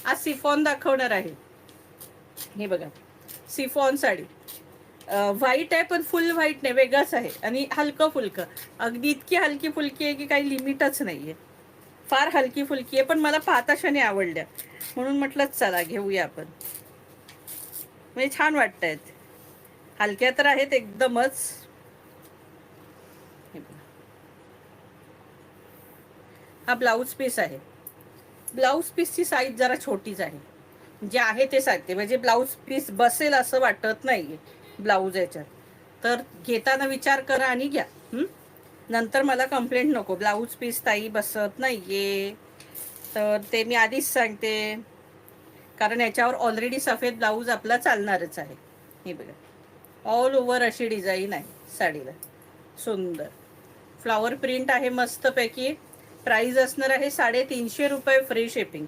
आज सिफॉन दाखवणार आहे. हे बघा, सिफॉन साडी व्हाईट आहे, पण फुल व्हाईट नाही, वेगळंच आहे. आणि हलकं फुलकं, अगदी इतकी हलकी फुलकी आहे की काही लिमिटच नाही आहे. फार हलकी फुलकी आहे, पण मला पाहताशाने आवडल्या म्हणून म्हटलं चला घेऊया आपण. म्हणजे छान वाटत आहेत, हलक्या तर आहेत एकदमच. हा ब्लाऊज पीस आहे. ब्लाऊज पीसची साईज जरा छोटीच आहे. जे आहे ते सांगते, म्हणजे ब्लाऊज पीस बसेल असं वाटत नाहीये ब्लाऊज याच्यात. तर घेताना विचार करा आणि घ्या. नंतर मला कंप्लेंट नको, ब्लाऊज पीस ताई बसत नाहीये. तर ते मी आधीच सांगते, कारण याच्यावर ऑलरेडी सफेद ब्लाऊज आपला चालणारच आहे. हे बघा, ऑल ओव्हर अशी डिझाईन आहे साडीला, सुंदर फ्लॉवर प्रिंट आहे मस्तपैकी. प्राइस असणार आहे 350 रुपये, फ्री शिपिंग.